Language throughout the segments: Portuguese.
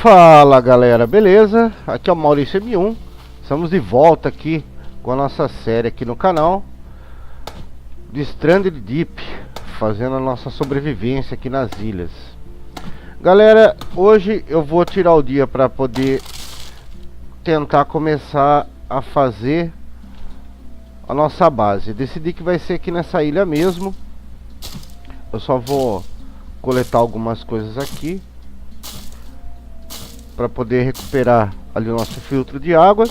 Fala galera, beleza? Aqui é o Maurício M1. Estamos de volta aqui com a nossa série aqui no canal de Stranded Deep, fazendo a nossa sobrevivência aqui nas ilhas. Galera, hoje eu vou tirar o dia para poder tentar começar a fazer a nossa base. Decidi que vai ser aqui nessa ilha mesmo. Eu só vou coletar algumas coisas aqui para poder recuperar ali o nosso filtro de água.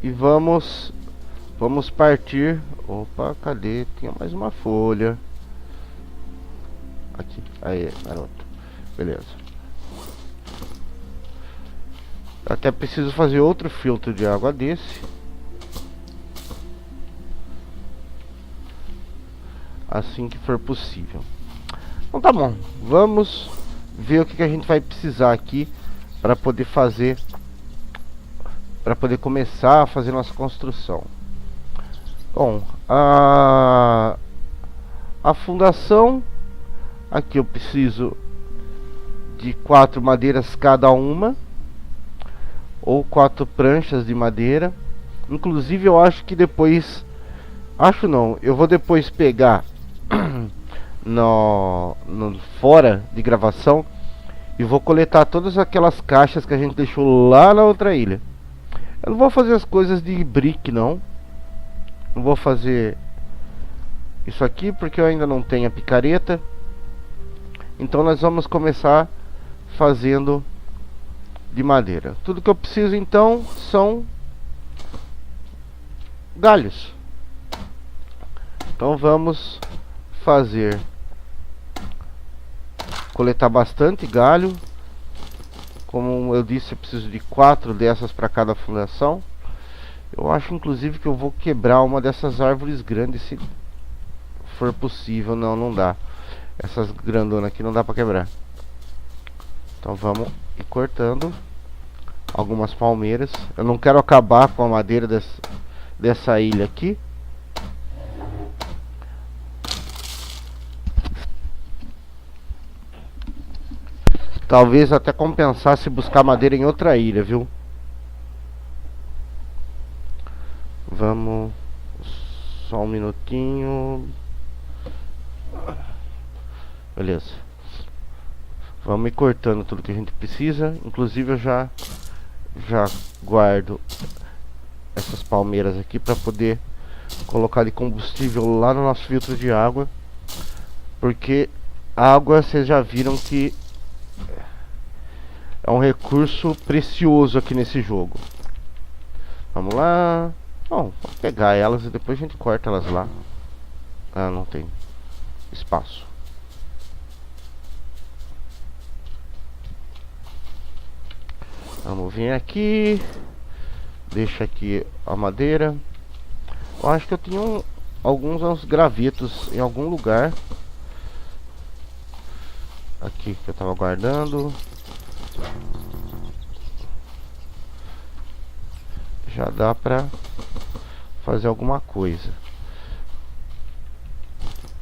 E vamos partir. Opa, cadê? Tinha mais uma folha. Aqui, aí, garoto. Beleza. Até preciso fazer outro filtro de água desse. Assim que for possível. Então tá bom, vamos ver o que a gente vai precisar aqui para poder fazer, para poder começar a fazer nossa construção. Bom, a fundação, aqui eu preciso de 4 madeiras cada uma, ou 4 pranchas de madeira. Inclusive eu acho que depois, eu vou depois pegar no fora de gravação e vou coletar todas aquelas caixas que a gente deixou lá na outra ilha. Eu não vou fazer as coisas de brick, não vou fazer isso aqui porque eu ainda não tenho a picareta. Então nós vamos começar fazendo de madeira. Tudo que eu preciso então são galhos. Então vamos coletar bastante galho. Como eu disse, eu preciso de 4 dessas para cada fundação. Eu acho inclusive que eu vou quebrar uma dessas árvores grandes, se for possível. Não dá. Essas grandonas aqui não dá para quebrar. Então vamos ir cortando algumas palmeiras. Eu não quero acabar com a madeira dessa ilha aqui. Talvez até compensasse buscar madeira em outra ilha, viu? Vamos... Só um minutinho. Beleza. Vamos ir cortando tudo que a gente precisa. Inclusive eu já guardo essas palmeiras aqui para poder colocar de combustível lá no nosso filtro de água. Porque a água, vocês já viram que é um recurso precioso aqui nesse jogo. Vamos lá. Bom, vou pegar elas e depois a gente corta elas lá. Ah, não tem espaço. Vamos vir aqui. Deixa aqui a madeira. Eu acho que eu tinha alguns gravetos em algum lugar aqui que eu tava guardando. Já dá pra fazer alguma coisa.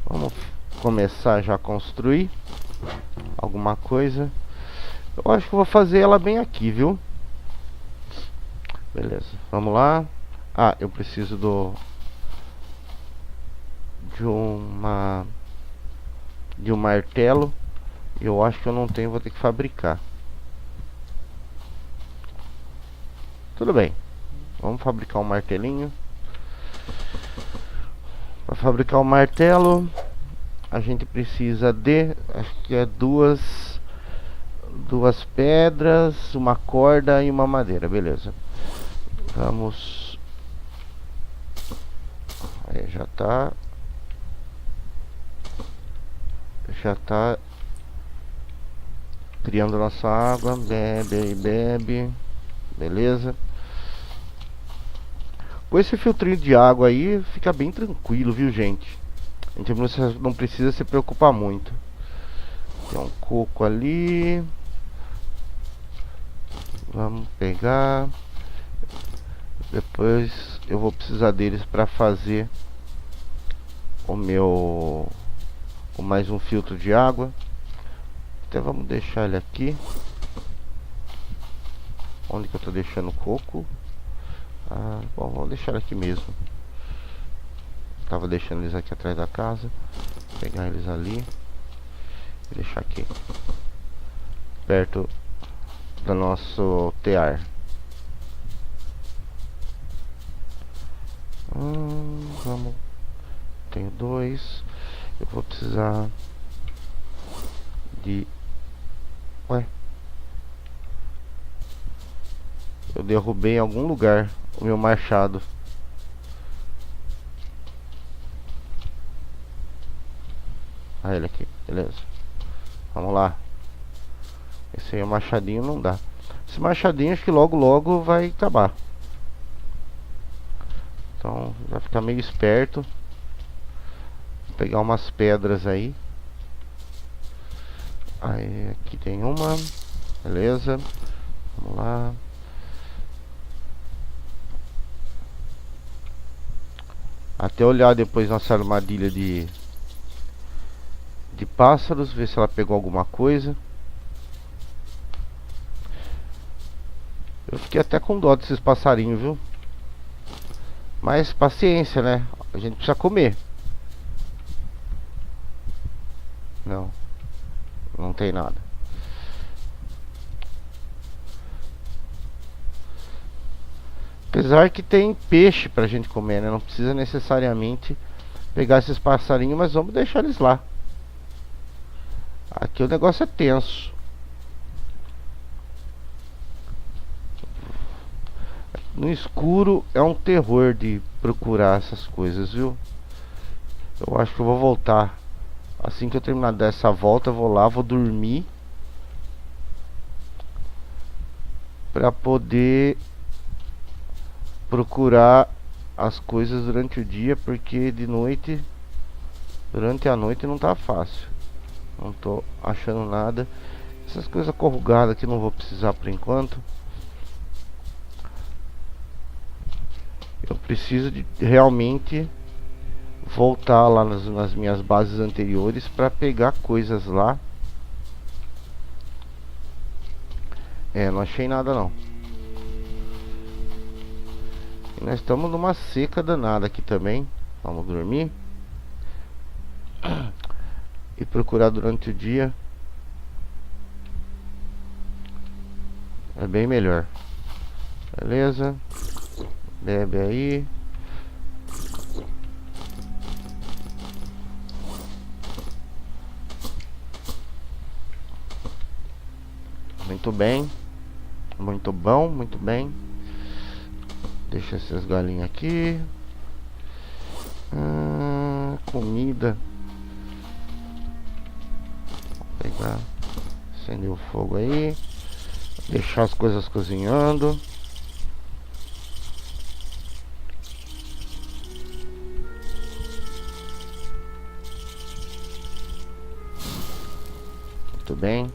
Vamos começar já a construir alguma coisa. Eu acho que eu vou fazer ela bem aqui, viu? Beleza, vamos lá. Ah, eu preciso de um martelo. Eu acho que eu não tenho, vou ter que fabricar. Tudo bem. Vamos fabricar um martelinho. Para fabricar um martelo, a gente precisa de, acho que é duas pedras, uma corda e uma madeira. Beleza. Vamos. Aí já tá criando nossa água. Bebe e bebe. Beleza. Com esse filtrinho de água aí fica bem tranquilo, viu, gente? A gente não precisa se preocupar muito. Tem um coco ali. Vamos pegar. Depois eu vou precisar deles para fazer o com mais um filtro de água. Até vamos deixar ele aqui. Onde que eu tô deixando o coco? Ah, bom, vamos deixar ele aqui mesmo. Tava deixando eles aqui atrás da casa. Vou pegar eles ali e deixar aqui perto do nosso tear. Vamos. Tenho 2. Eu vou precisar de... Ué? Eu derrubei em algum lugar o meu machado. Ah, ele aqui, beleza. Vamos lá. Esse aí é o machadinho, não dá. Esse machadinho acho que logo vai acabar. Então vai ficar meio esperto. Vou pegar umas pedras aí. Aí aqui tem uma. Beleza. Vamos lá. Até olhar depois nossa armadilha de pássaros, ver se ela pegou alguma coisa. Eu fiquei até com dó desses passarinhos, viu? Mas paciência, né? A gente precisa comer. Não, não tem nada. Apesar que tem peixe pra gente comer, né? Não precisa necessariamente pegar esses passarinhos, mas vamos deixar eles lá. Aqui o negócio é tenso. No escuro é um terror de procurar essas coisas, viu? Eu acho que eu vou voltar. Assim que eu terminar dessa volta, eu vou lá, vou dormir pra poder procurar as coisas durante o dia, porque de noite, durante a noite não tá fácil. Não tô achando nada. Essas coisas corrugadas aqui não vou precisar por enquanto. Eu preciso de realmente voltar lá nas minhas bases anteriores para pegar coisas lá. Não achei nada não. E nós estamos numa seca danada aqui também. Vamos dormir e procurar durante o dia. É bem melhor. Beleza. Bebe aí. Muito bem. Muito bom, muito bem. Deixa essas galinhas aqui. Comida. Vou pegar. Acender o fogo aí. Deixar as coisas cozinhando. Muito bem.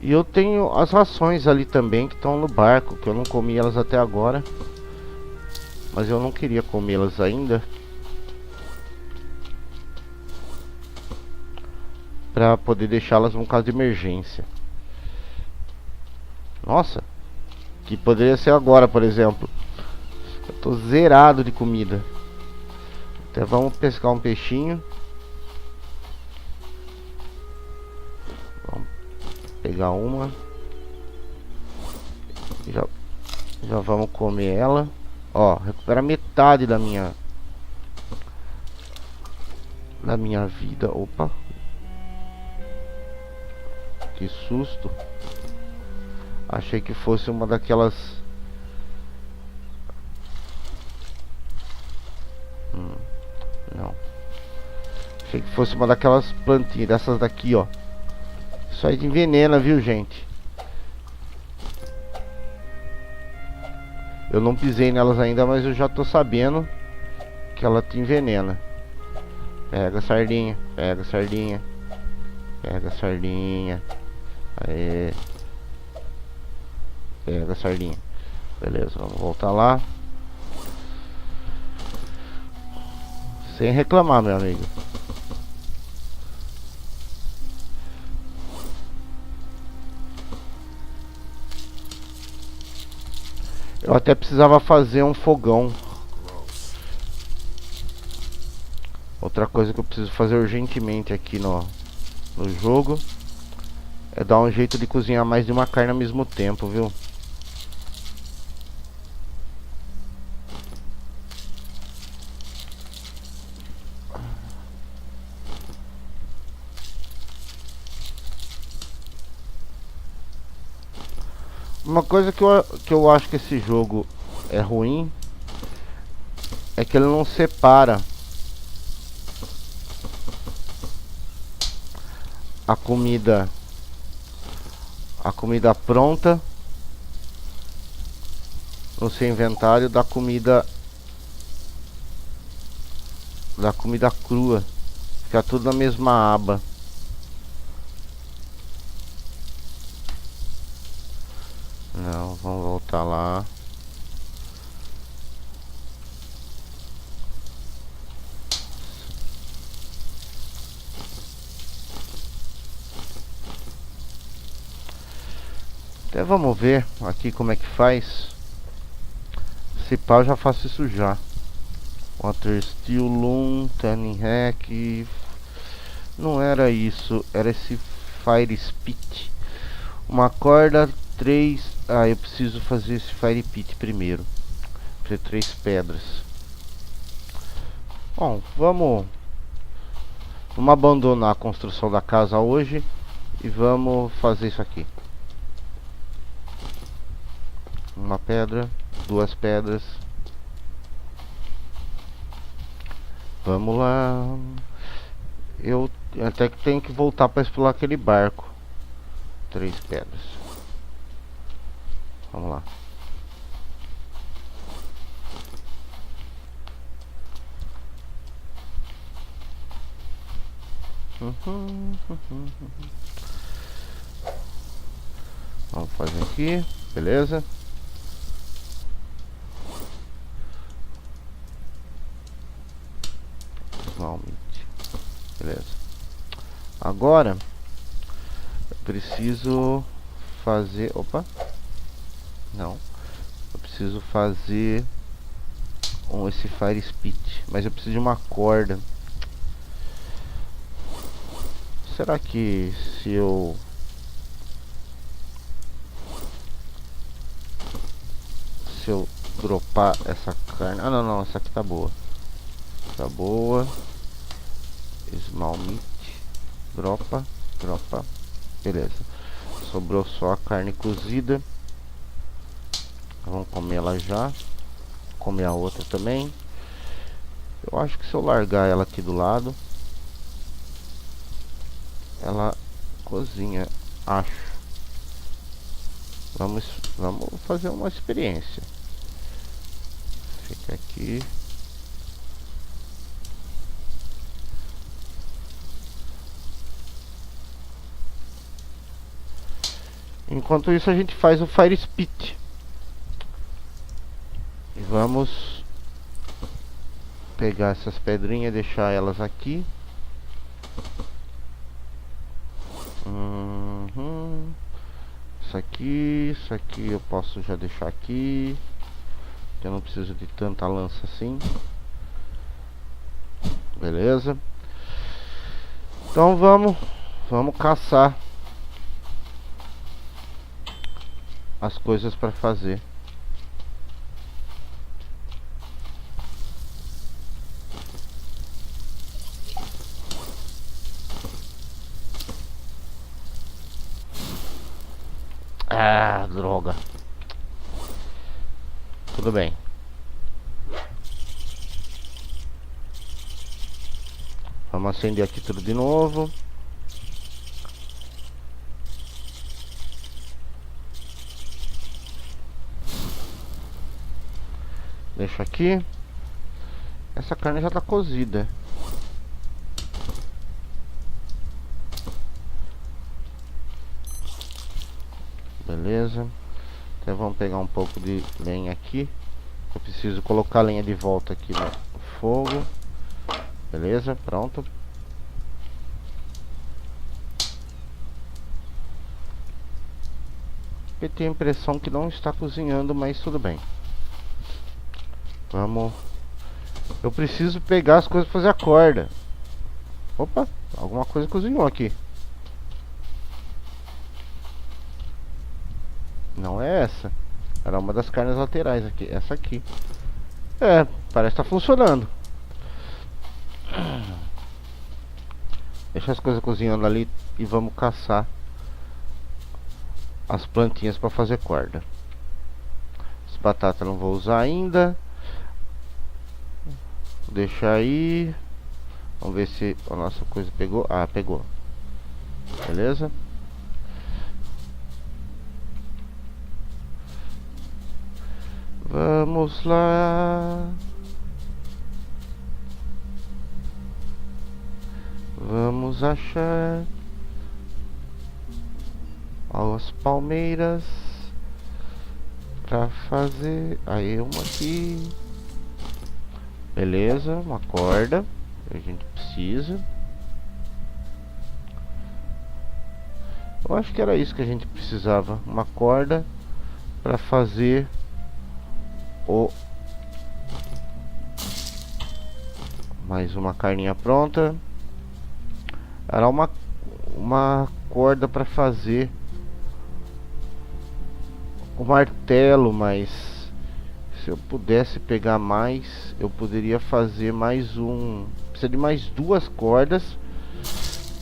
E eu tenho as rações ali também que estão no barco, que eu não comi elas até agora. Mas eu não queria comê-las ainda, para poder deixá-las num caso de emergência. Nossa, que poderia ser agora, por exemplo. Eu tô zerado de comida. Até vamos pescar um peixinho. Vamos pegar uma. Já vamos comer ela. Ó, recupera metade da minha vida. Opa, que susto. Achei que fosse uma daquelas não. Achei que fosse uma daquelas plantinhas, dessas daqui, ó. Isso aí envenena, viu, gente? Eu não pisei nelas ainda, mas eu já tô sabendo que ela te envenena. Pega a sardinha, pega a sardinha. Pega a sardinha. Aê. Pega a sardinha. Beleza, vamos voltar lá. Sem reclamar, meu amigo. Eu até precisava fazer um fogão. Outra coisa que eu preciso fazer urgentemente aqui no jogo é dar um jeito de cozinhar mais de uma carne ao mesmo tempo, viu? Uma coisa que eu acho que esse jogo é ruim é que ele não separa a comida pronta no seu inventário da comida crua. Fica tudo na mesma aba. Não, vamos voltar lá. Até vamos ver aqui como é que faz. Se pá, eu já faço isso já. Water Steel, Loom, Tanning Hack. Não era isso, era esse Fire Spit. Uma corda, 3. Ah, eu preciso fazer esse Fire Pit primeiro. Ter 3 pedras. Bom, vamos abandonar a construção da casa hoje e vamos fazer isso aqui. Uma pedra, 2 pedras. Vamos lá. Eu até que tenho que voltar para explorar aquele barco. 3 pedras. Vamos lá. Vamos fazer aqui, beleza? Beleza. Agora eu preciso fazer. Opa! Não. Eu preciso fazer esse Fire Spit. Mas eu preciso de uma corda. Será que se eu dropar essa carne... Ah, não, essa aqui tá boa. Tá boa. Small meat. Dropa. Beleza. Sobrou só a carne cozida. Vamos comer ela já. Comer a outra também. Eu acho que se eu largar ela aqui do lado, ela cozinha, acho. Vamos fazer uma experiência. Fica aqui. Enquanto isso a gente faz o Fire Spit. E vamos pegar essas pedrinhas e deixar elas aqui. Isso aqui eu posso já deixar aqui. Eu não preciso de tanta lança assim. Beleza. Então vamos caçar as coisas para fazer. Ah, droga. Tudo bem. Vamos acender aqui tudo de novo. Deixa aqui. Essa carne já tá cozida. Beleza. Então vamos pegar um pouco de lenha aqui. Eu preciso colocar a lenha de volta aqui no fogo. Beleza, pronto. Eu tenho a impressão que não está cozinhando, mas tudo bem. Vamos. Eu preciso pegar as coisas pra fazer a corda. Opa, alguma coisa cozinhou aqui. Não é essa. Era uma das carnes laterais aqui. Essa aqui. É, parece que tá funcionando. Deixa as coisas cozinhando ali e vamos caçar as plantinhas para fazer corda. As batatas não vou usar ainda. Deixa aí. Vamos ver se a nossa coisa pegou. Ah, pegou. Beleza? Vamos lá. Vamos achar as palmeiras pra fazer. Aí uma aqui. Beleza, uma corda que a gente precisa. Eu acho que era isso que a gente precisava, uma corda para fazer o mais uma carninha pronta. Era uma corda para fazer o martelo, mas se eu pudesse pegar mais, eu poderia fazer mais um. Precisa de mais duas cordas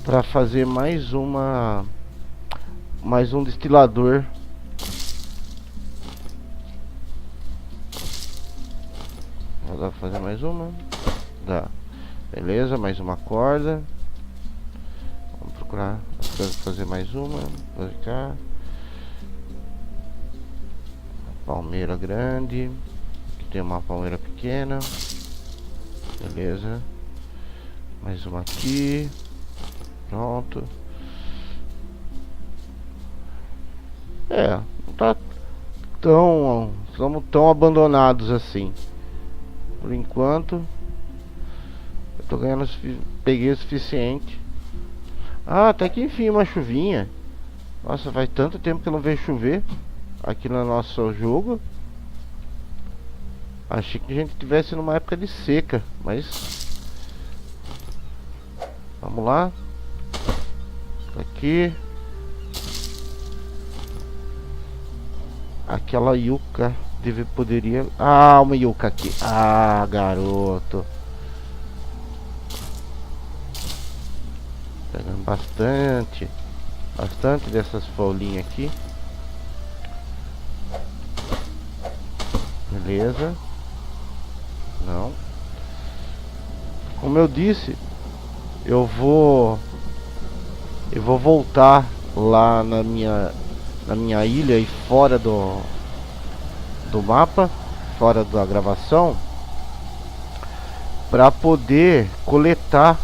para fazer mais um destilador. Dá pra fazer mais uma? Dá. Beleza, mais uma corda. Vamos procurar as coisas pra fazer mais uma. Vou cá. Palmeira grande. Aqui tem uma palmeira pequena. Beleza. Mais uma aqui. Pronto. É, não tá estamos tão abandonados assim. Por enquanto eu tô ganhando, peguei o suficiente. Ah, até que enfim uma chuvinha. Nossa, faz tanto tempo que eu não vejo chover aqui no nosso jogo. Achei que a gente tivesse numa época de seca, mas vamos lá. Aqui. Aquela yuca poderia. Ah, uma yuca aqui. Ah, garoto. Pegando bastante dessas folhinhas aqui. Beleza. Não. Como eu disse, eu vou voltar lá na minha ilha e fora do mapa, fora da gravação, para poder coletar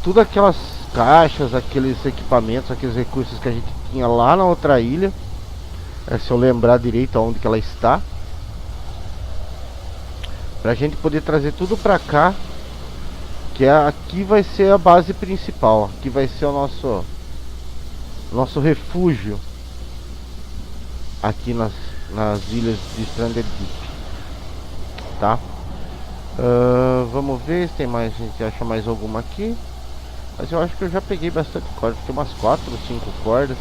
tudo aquelas caixas, aqueles equipamentos, aqueles recursos que a gente tinha lá na outra ilha. Se eu lembrar direito aonde que ela está, pra gente poder trazer tudo pra cá, que aqui vai ser a base principal. Aqui vai ser o nosso refúgio aqui nas ilhas de Stranded Deep, tá? Vamos ver se tem mais, a gente acha mais alguma aqui. Mas eu acho que eu já peguei bastante cordas, tem umas 4 ou 5 cordas.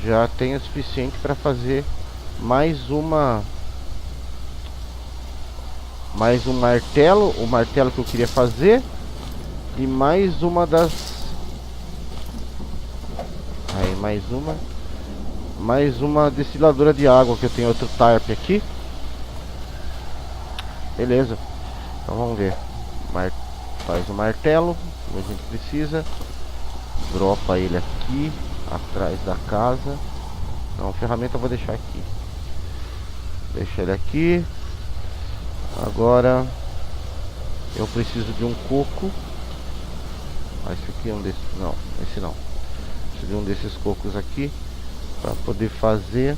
Já tenho o suficiente para fazer mais um martelo, o martelo que eu queria fazer, e mais uma das. Aí, mais uma destiladora de água, que eu tenho outro tarp aqui. Beleza, então vamos ver. Faz o martelo que a gente precisa. Dropa ele aqui atrás da casa. Não, a ferramenta eu vou deixar aqui. Deixa ele aqui. Agora eu preciso de um coco. Esse aqui é um desses. Não, esse não. Preciso de um desses cocos aqui para poder fazer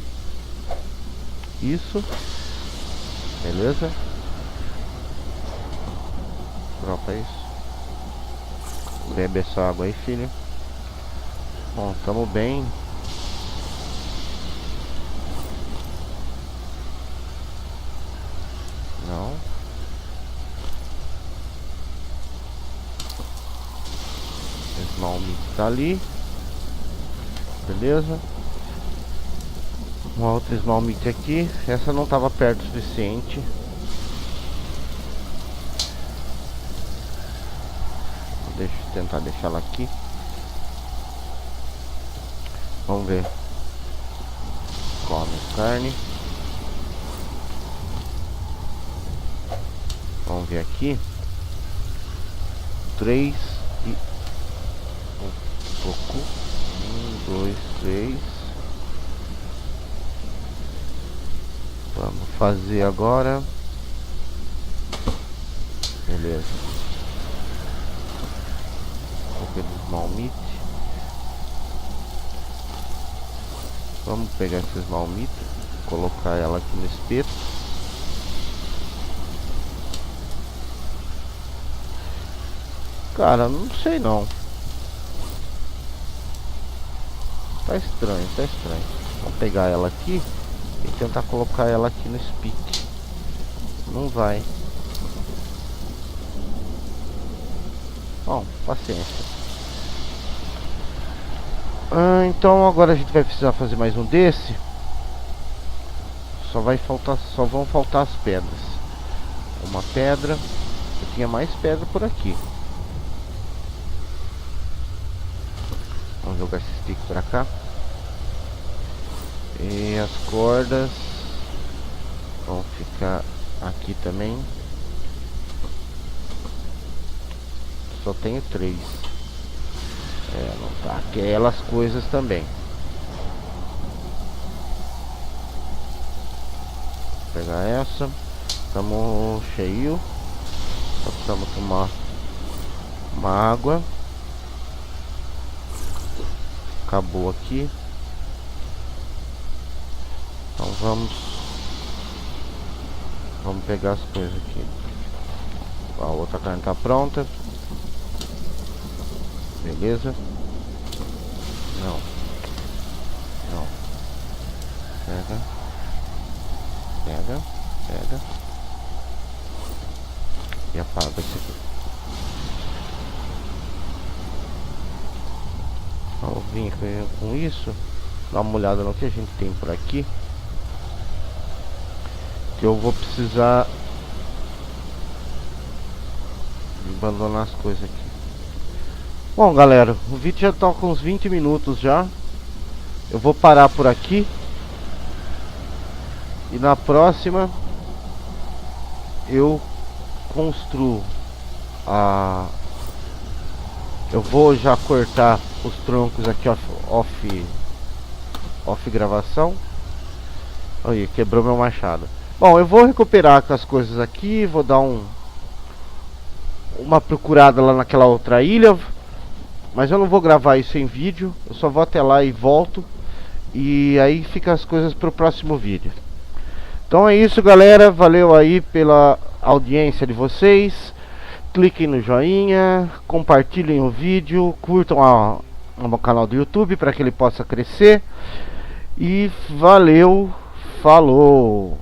isso. Beleza? Dropa isso. Bebe essa água aí, filho. Bom, tamo bem. Small meat tá ali. Beleza. Uma outra small meat aqui. Essa não estava perto o suficiente. Deixa eu tentar deixar ela aqui. Vamos ver. Come carne. Vamos ver aqui. 3 e um pouco. 1, 2, 3. Vamos fazer agora. Beleza. Um pouco de small meat. Vamos pegar essa small meat, colocar ela aqui no espeto. Cara, não sei não. Tá estranho, tá estranho. Vamos pegar ela aqui e tentar colocar ela aqui no spit. Não vai. Bom, paciência. Então agora a gente vai precisar fazer mais um desse. Só vão faltar as pedras. Uma pedra. Eu tinha mais pedra por aqui. Vamos jogar esse stick pra cá. E as cordas vão ficar aqui também. Só tenho 3. Não tá aquelas coisas também. Vou pegar essa. Estamos cheio. Só precisamos tomar uma água. Acabou aqui. Então vamos pegar as coisas aqui. A outra carne tá pronta. Beleza. Não. Pega. E apaga isso aqui. Vamos vir com isso. Dá uma olhada no que a gente tem por aqui. Que eu vou precisar abandonar as coisas aqui. Bom, galera, o vídeo já tá com uns 20 minutos já. Eu vou parar por aqui. E na próxima eu construo eu vou já cortar os troncos aqui off gravação. Aí, quebrou meu machado. Bom, eu vou recuperar com as coisas aqui. Vou dar uma procurada lá naquela outra ilha. Mas eu não vou gravar isso em vídeo. Eu só vou até lá e volto. E aí fica as coisas para o próximo vídeo. Então é isso, galera. Valeu aí pela audiência de vocês. Cliquem no joinha, compartilhem o vídeo, curtam o meu canal do YouTube para que ele possa crescer. E valeu, falou!